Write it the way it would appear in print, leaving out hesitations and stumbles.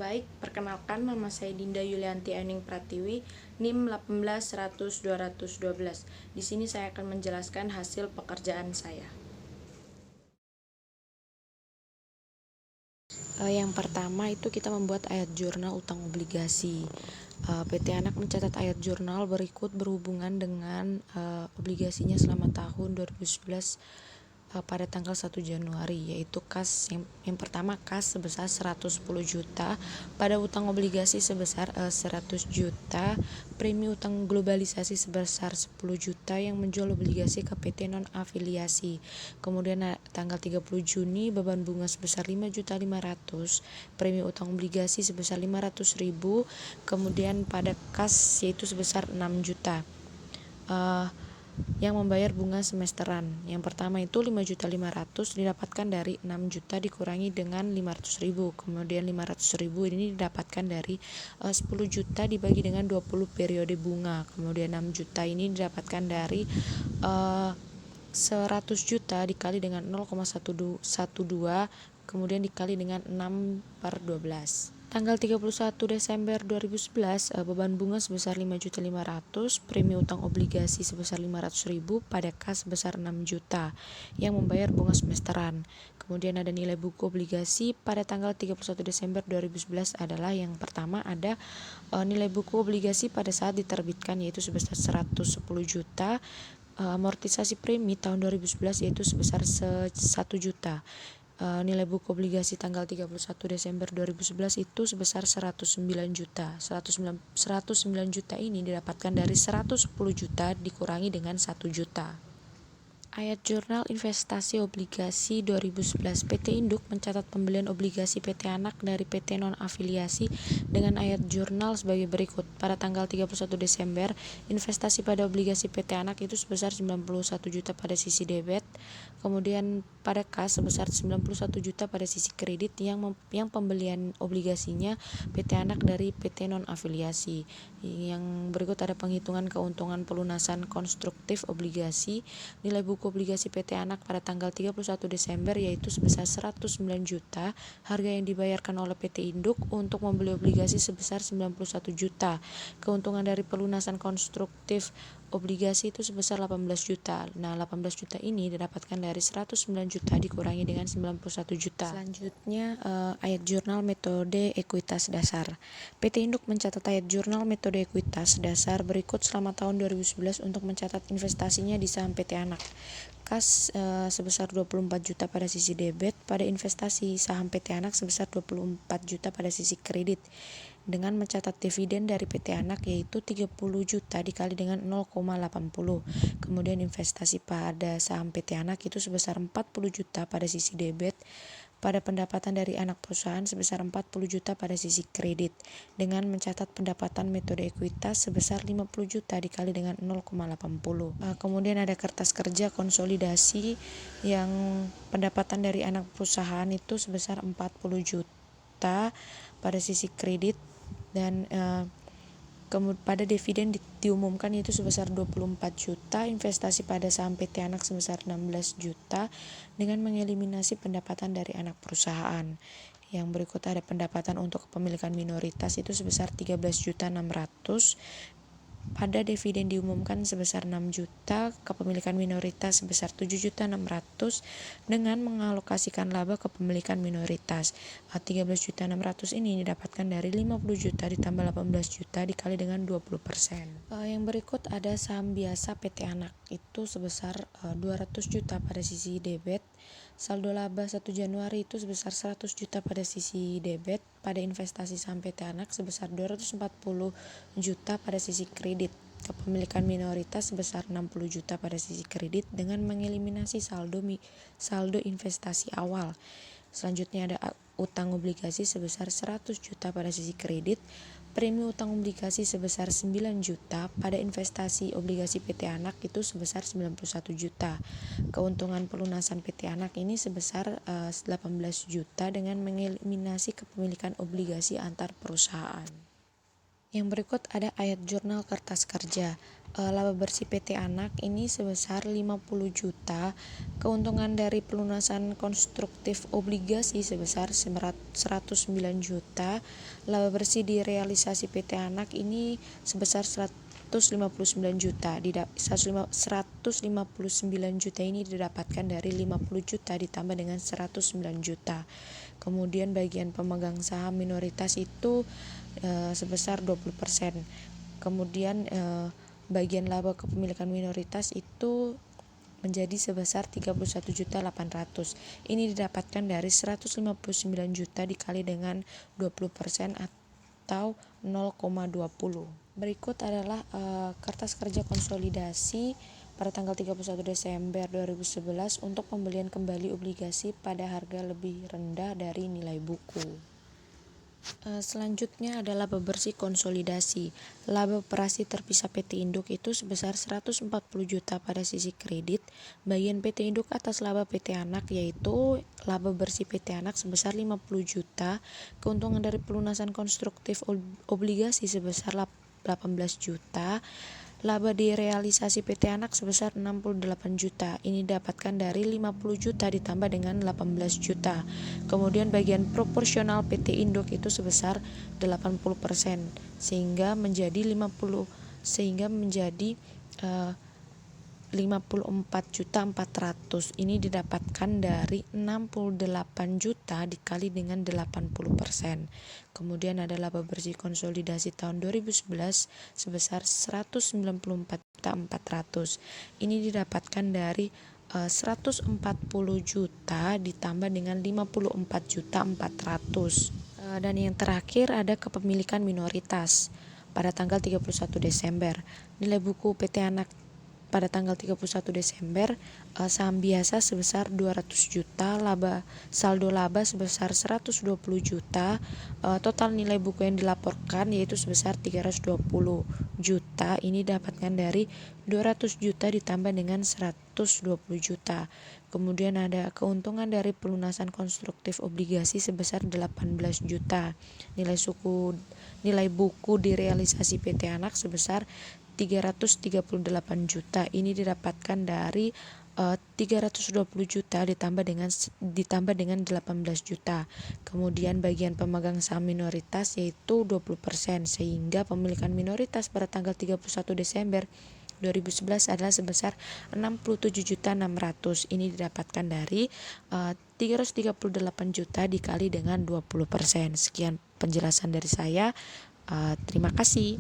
Baik, perkenalkan nama saya Dinda Yulianti Ening Pratiwi, NIM 18 100 212. Di sini saya akan menjelaskan hasil pekerjaan saya. Yang pertama itu kita membuat ayat jurnal utang obligasi. PT Anak mencatat ayat jurnal berikut berhubungan dengan obligasinya selama tahun 2011 pada tanggal 1 Januari, yaitu kas yang pertama kas sebesar 110 juta, pada utang obligasi sebesar 100 juta, premi utang globalisasi sebesar 10 juta yang menjual obligasi ke PT non afiliasi. Kemudian tanggal 30 Juni beban bunga sebesar 5.500.000, premi utang obligasi sebesar 500.000, kemudian pada kas yaitu sebesar 6 juta. Yang membayar bunga semesteran. Yang pertama itu 5.500.000 didapatkan dari 6 juta dikurangi dengan 500.000. Kemudian 500.000 ini didapatkan dari 10 juta dibagi dengan 20 periode bunga. Kemudian 6 juta ini didapatkan dari 100 juta dikali dengan 0,112, kemudian dikali dengan 6/12. Tanggal 31 Desember 2011, beban bunga sebesar 5.500.000, premi utang obligasi sebesar 500.000, pada kas sebesar 6 juta yang membayar bunga semesteran. Kemudian ada nilai buku obligasi pada tanggal 31 Desember 2011 adalah yang pertama ada nilai buku obligasi pada saat diterbitkan yaitu sebesar 110 juta, amortisasi premi tahun 2011 yaitu sebesar 1 juta. Nilai buku obligasi tanggal 31 Desember 2011 itu sebesar 109 juta. 109 juta ini didapatkan dari 110 juta dikurangi dengan 1 juta. Ayat jurnal investasi obligasi 2011. PT Induk mencatat pembelian obligasi PT Anak dari PT non-afiliasi dengan ayat jurnal sebagai berikut. Pada tanggal 31 Desember, investasi pada obligasi PT Anak itu sebesar 91 juta pada sisi debit, kemudian pada kas sebesar 91 juta pada sisi kredit yang pembelian obligasinya PT Anak dari PT non-afiliasi. Yang berikut ada penghitungan keuntungan pelunasan konstruktif obligasi. Nilai buku obligasi PT Anak pada tanggal 31 Desember yaitu sebesar 109 juta. Harga yang dibayarkan oleh PT Induk untuk membeli obligasi sebesar 91 juta. Keuntungan dari pelunasan konstruktif obligasi itu sebesar 18 juta. Nah, 18 juta ini didapatkan dari 109 juta dikurangi dengan 91 juta. Selanjutnya ayat jurnal metode ekuitas dasar. PT Induk mencatat ayat jurnal metode ekuitas dasar berikut selama tahun 2011 untuk mencatat investasinya di saham PT Anak. Kas sebesar 24 juta pada sisi debit, pada investasi saham PT Anak sebesar 24 juta pada sisi kredit, dengan mencatat dividen dari PT Anak yaitu 30 juta dikali dengan 0,80. Kemudian investasi pada saham PT Anak itu sebesar 40 juta pada sisi debit, pada pendapatan dari anak perusahaan sebesar 40 juta pada sisi kredit, dengan mencatat pendapatan metode ekuitas sebesar 50 juta dikali dengan 0,80. Kemudian ada kertas kerja konsolidasi yang pendapatan dari anak perusahaan itu sebesar 40 juta pada sisi kredit, dan pada dividen diumumkan yaitu sebesar 24 juta, investasi pada saham PT Anak sebesar 16 juta dengan mengeliminasi pendapatan dari anak perusahaan. Yang berikut ada pendapatan untuk kepemilikan minoritas itu sebesar 13.600.000, pada dividen diumumkan sebesar 6 juta, kepemilikan minoritas sebesar 7.600.000 dengan mengalokasikan laba kepemilikan minoritas. 13.600.000 ini didapatkan dari 50 juta ditambah 18 juta dikali dengan 20%. Yang berikut ada saham biasa PT Anak itu sebesar 200 juta pada sisi debit. Saldo laba 1 Januari itu sebesar 100 juta pada sisi debit, pada investasi saham PT Anak sebesar 240 juta pada sisi kredit, kepemilikan minoritas sebesar 60 juta pada sisi kredit dengan mengeliminasi saldo investasi awal. Selanjutnya ada utang obligasi sebesar 100 juta pada sisi kredit, premi utang obligasi sebesar 9 juta, pada investasi obligasi PT Anak itu sebesar 91 juta. Keuntungan pelunasan PT Anak ini sebesar 18 juta dengan mengeliminasi kepemilikan obligasi antar perusahaan. Yang berikut ada ayat jurnal kertas kerja. laba bersih PT Anak ini sebesar 50 juta, keuntungan dari pelunasan konstruktif obligasi sebesar 109 juta, laba bersih di realisasi PT Anak ini sebesar 159 juta. 159 juta ini didapatkan dari 50 juta ditambah dengan 109 juta. Kemudian bagian pemegang saham minoritas itu sebesar 20%. Kemudian bagian laba kepemilikan minoritas itu menjadi sebesar 31.800.000. Ini didapatkan dari 159 juta dikali dengan 20% atau 0,20. Berikut adalah kertas kerja konsolidasi pada tanggal 31 Desember 2011 untuk pembelian kembali obligasi pada harga lebih rendah dari nilai buku. Selanjutnya adalah laba bersih konsolidasi. Laba operasi terpisah PT Induk itu sebesar 140 juta pada sisi kredit. Bagian PT Induk atas laba PT Anak yaitu laba bersih PT Anak sebesar 50 juta. Keuntungan dari pelunasan konstruktif obligasi sebesar 18 juta. Laba di realisasi PT Anak sebesar 68 juta. Ini didapatkan dari 50 juta ditambah dengan 18 juta. Kemudian bagian proporsional PT Induk itu sebesar 80% sehingga menjadi 54.400.000. Ini didapatkan dari 68 juta dikali dengan 80%. Kemudian ada laba bersih konsolidasi tahun 2011 sebesar 194.400.000. Ini didapatkan dari 140 juta ditambah dengan 54.400.000. Dan yang terakhir ada kepemilikan minoritas pada tanggal 31 Desember. Nilai buku PT Anak pada tanggal 31 Desember, saham biasa sebesar 200 juta, saldo laba sebesar 120 juta, total nilai buku yang dilaporkan yaitu sebesar 320 juta. Ini dapatkan dari 200 juta ditambah dengan 120 juta. Kemudian ada keuntungan dari pelunasan konstruktif obligasi sebesar 18 juta. Nilai buku di realisasi PT Anak sebesar 338 juta. Ini didapatkan dari 320 juta ditambah dengan 18 juta. Kemudian bagian pemegang saham minoritas yaitu 20%, sehingga pemilikan minoritas pada tanggal 31 Desember 2011 adalah sebesar 67.600.000. Ini didapatkan dari 338 juta dikali dengan 20%. Sekian penjelasan dari saya. Terima kasih.